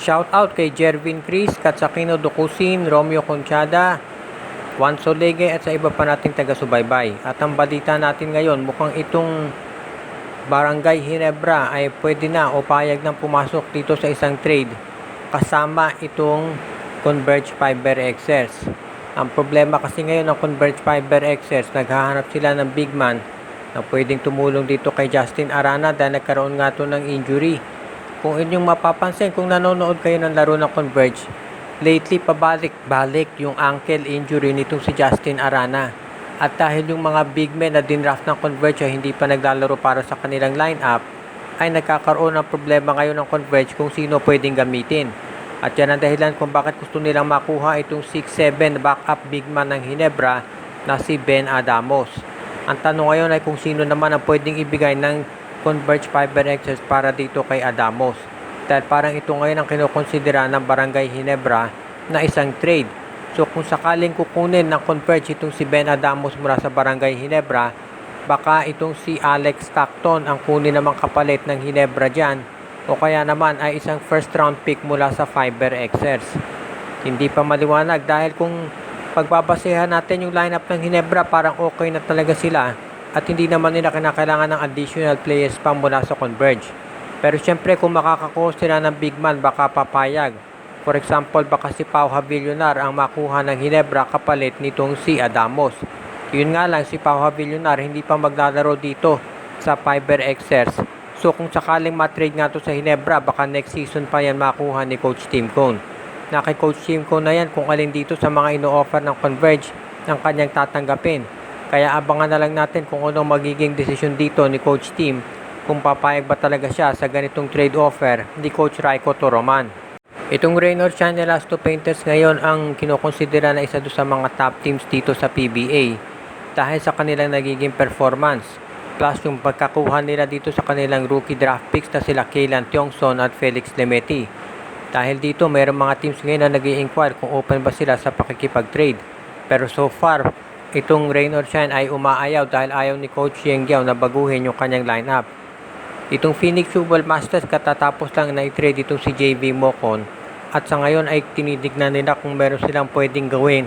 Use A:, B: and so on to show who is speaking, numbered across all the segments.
A: Shoutout kay Jervin Chris, Katsakino Dukusin, Romeo Conchada, Juan Solegue at sa iba pa nating taga-subaybay. At ang balita natin ngayon, mukhang itong Barangay Ginebra ay pwede na o payag nang pumasok dito sa isang trade kasama itong Converge Fiber Excess. Ang problema kasi ngayon ng Converge Fiber Excess, naghahanap sila ng big man na pwedeng tumulong dito kay Justin Arana dahil nagkaroon nga to ng injury. Kung inyong mapapansin, kung nanonood kayo ng laro ng Converge, lately pabalik-balik yung ankle injury nitong si Justin Arana. At dahil yung mga big men na dinraft ng Converge ay hindi pa naglalaro para sa kanilang lineup, ay nagkakaroon ng problema ngayon ng Converge kung sino pwedeng gamitin. At yan ang dahilan kung bakit gusto nilang makuha itong 6'7" backup big man ng Ginebra na si Ben Adamos. Ang tanong ngayon ay kung sino naman ang pwedeng ibigay ng Converge Fiber Excess para dito kay Adamos. Dahil parang ito ngayon ang kinukonsidera ng Barangay Ginebra na isang trade. So kung sakaling kukunin ng Converge itong si Ben Adamos mula sa Barangay Ginebra, baka itong si Alex Stockton ang kunin namang kapalit ng Ginebra dyan, o kaya naman ay isang first round pick mula sa Fiber Excess. Hindi pa maliwanag dahil kung pagbabasehan natin yung lineup ng Ginebra, parang okay na talaga sila at hindi naman nila kinakailangan ng additional players pa mula sa Converge. Pero syempre kung makakakuha sila ng big man, baka papayag. For example, baka si Pau Havillonar ang makuha ng Ginebra kapalit nitong si Adamos. Yun nga lang, si Pau Havillonar hindi pa maglalaro dito sa Fiber Excess. So kung sakaling matrade nga to sa Ginebra, baka next season pa yan makuha ni Coach Tim Cone. Na kay Coach Tim Cone na yan kung alin dito sa mga ino-offer ng Converge ng kanyang tatanggapin. Kaya abangan na lang natin kung anong magiging desisyon dito ni Coach Tim, kung papayag ba talaga siya sa ganitong trade offer ni Coach Raiko Toroman. Itong Rain or Shine Elasto Painters ngayon ang kinokonsidera na isa doon sa mga top teams dito sa PBA dahil sa kanilang nagiging performance. Plus yung pagkakuha nila dito sa kanilang rookie draft picks na sila Kaylan Tiongson at Felix Lemeti. Dahil dito mayroong mga teams ngayon na nag-i-inquire kung open ba sila sa pakikipag-trade. Pero so far, itong Rain or Shine ay umaayaw dahil ayaw ni Coach Yeng Giao na baguhin yung kanyang lineup. Itong Phoenix Football Masters katatapos lang na i-trade itong si JV Mocon at sa ngayon ay tinitignan nila kung meron silang pwedeng gawin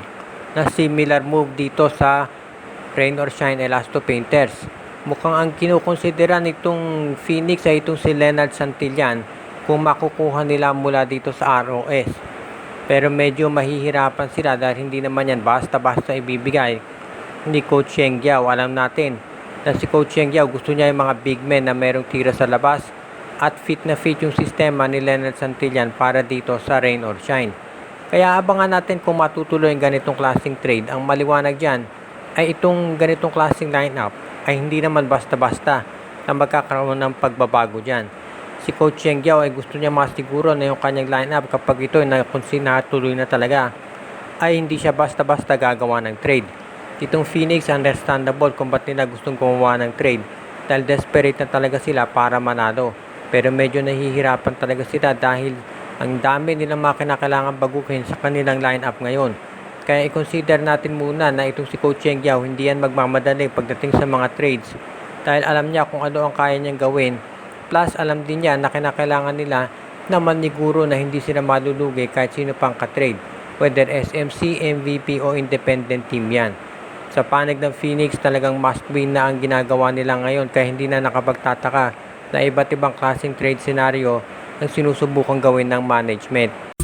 A: na similar move dito sa Rain or Shine Elasto Painters. Mukhang ang kinukonsidera nitong Phoenix ay itong si Leonard Santillan kung makukuha nila mula dito sa ROS. Pero medyo mahihirapan sila dahil hindi naman yan basta-basta ibibigay ni Coach Yeng Giao. Alam natin na si Coach Yeng Giao gusto niya yung mga big men na merong tira sa labas at fit na fit yung sistema ni Leonard Santillan para dito sa Rain or Shine. Kaya abangan natin kung matutuloy ang ganitong klaseng trade. Ang maliwanag dyan ay itong ganitong klaseng lineup ay hindi naman basta-basta na magkakaroon ng pagbabago dyan. Si Coach Yeng Giao ay gusto niya masiguro na yung kanyang lineup kapag ito ay natuloy na talaga ay hindi siya basta-basta gagawa ng trade. Itong Phoenix, understandable kung ba't nila gustong gumawa ng trade dahil desperate na talaga sila para manalo. Pero medyo nahihirapan talaga sila dahil ang dami nilang mga kinakailangan baguhin sa kanilang lineup ngayon. Kaya i-consider natin muna na itong si Coach Yeng Giao hindi yan magmamadali pagdating sa mga trades dahil alam niya kung ano ang kaya niyang gawin. Plus alam din niya na kinakailangan nila na maniguro na hindi sila malulugi kahit sino pang ka-trade. Whether SMC, MVP o independent team yan. Sa panig ng Phoenix, talagang must win na ang ginagawa nila ngayon kaya hindi na nakapagtataka na iba't ibang klaseng trade scenario ang sinusubukang gawin ng management.